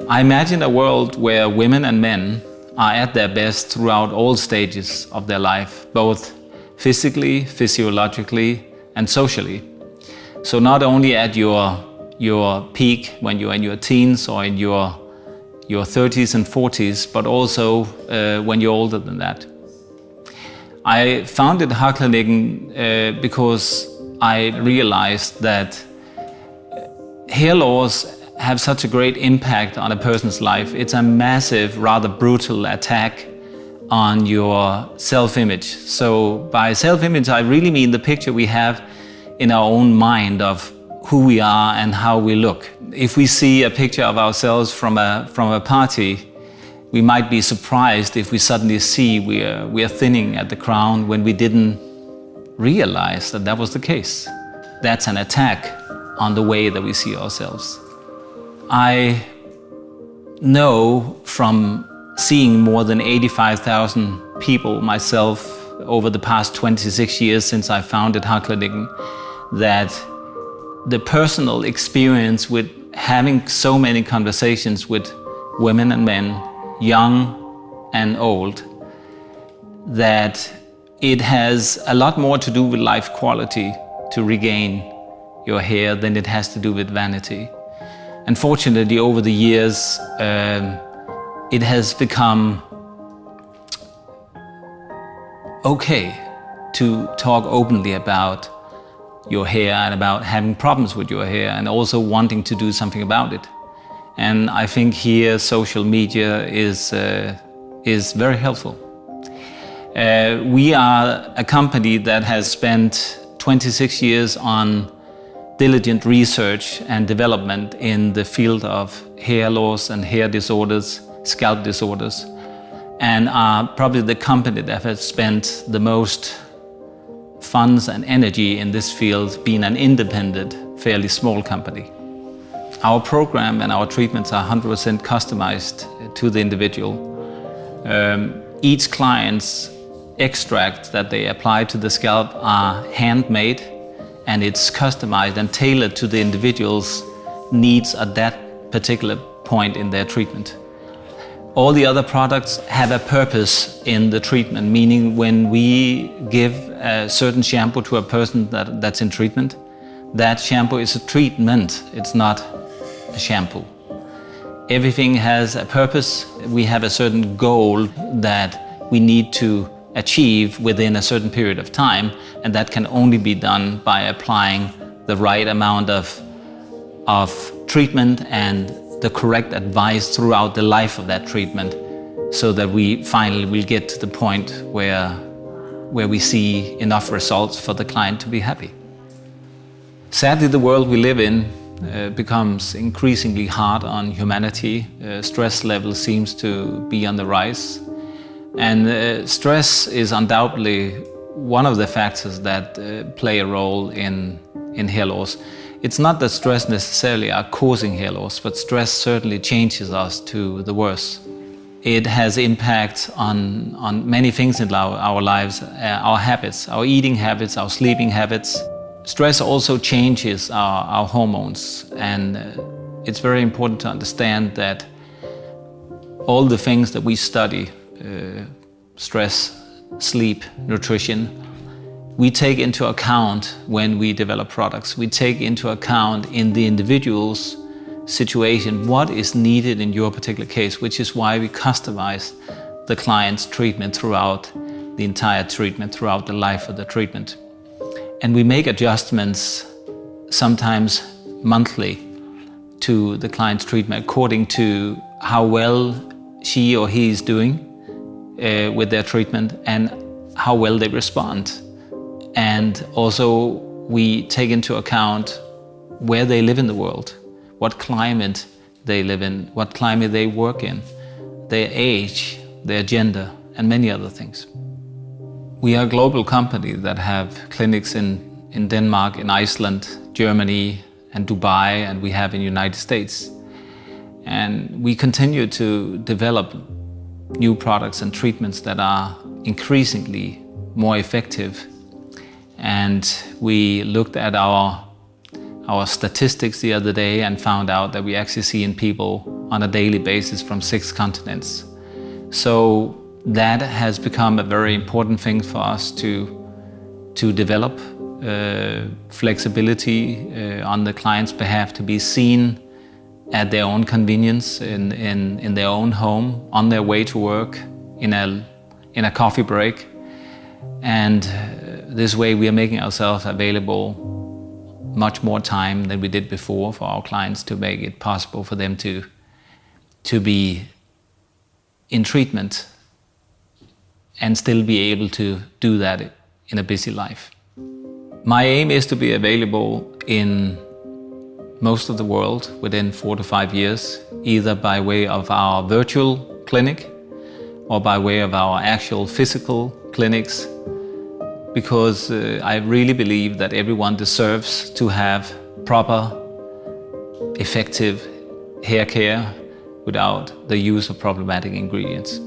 I imagine a world where women and men are at their best throughout all stages of their life, both physically, physiologically, and socially. So not only at your peak when you're in your teens or in your 30s and 40s, but also when you're older than that. I founded Harklinikken because I realized that hair loss have such a great impact on a person's life. It's a massive, rather brutal attack on your self-image. So by self-image, I really mean the picture we have in our own mind of who we are and how we look. If we see a picture of ourselves from a party, we might be surprised if we suddenly see we are thinning at the crown when we didn't realize that that was the case. That's an attack on the way that we see ourselves. I know from seeing more than 85,000 people myself over the past 26 years since I founded Harklinikken that the personal experience with having so many conversations with women and men, young and old, that it has a lot more to do with life quality to regain your hair than it has to do with vanity. Unfortunately, over the years, it has become okay to talk openly about your hair and about having problems with your hair and also wanting to do something about it. And I think here social media is very helpful. We are a company that has spent 26 years on diligent research and development in the field of hair loss and hair disorders, scalp disorders, and are probably the company that has spent the most funds and energy in this field, being an independent, fairly small company. Our program and our treatments are 100% customized to the individual. Each client's extract that they apply to the scalp are handmade, and it's customized and tailored to the individual's needs at that particular point in their treatment. All the other products have a purpose in the treatment, meaning when we give a certain shampoo to a person that's in treatment, that shampoo is a treatment, it's not a shampoo. Everything has a purpose. We have a certain goal that we need to achieve within a certain period of time, and that can only be done by applying the right amount of treatment and the correct advice throughout the life of that treatment, so that we finally will get to the point where we see enough results for the client to be happy. Sadly, the world we live in becomes increasingly hard on humanity. Stress level seems to be on the rise. And stress is undoubtedly one of the factors that play a role in hair loss. It's not that stress necessarily are causing hair loss, but stress certainly changes us to the worse. It has impact on many things in our lives, our habits, our eating habits, our sleeping habits. Stress also changes our hormones, and it's very important to understand that all the things that we study, stress, sleep, nutrition, we take into account when we develop products. We take into account in the individual's situation what is needed in your particular case, which is why we customize the client's treatment throughout the entire treatment, throughout the life of the treatment. And we make adjustments sometimes monthly to the client's treatment according to how well she or he is doing with their treatment and how well they respond. And also we take into account where they live in the world, what climate they live in, what climate they work in, their age, their gender, and many other things. We are a global company that have clinics in Denmark, in Iceland, Germany, and Dubai, and we have in the United States. And we continue to develop new products and treatments that are increasingly more effective. And we looked at our statistics the other day and found out that we actually see in people on a daily basis from 6 continents. So that has become a very important thing for us to develop flexibility on the client's behalf, to be seen at their own convenience, in their own home, on their way to work, in a coffee break. And this way we are making ourselves available much more time than we did before for our clients, to make it possible for them to be in treatment and still be able to do that in a busy life. My aim is to be available in most of the world within 4 to 5 years, either by way of our virtual clinic or by way of our actual physical clinics, because I really believe that everyone deserves to have proper, effective hair care without the use of problematic ingredients.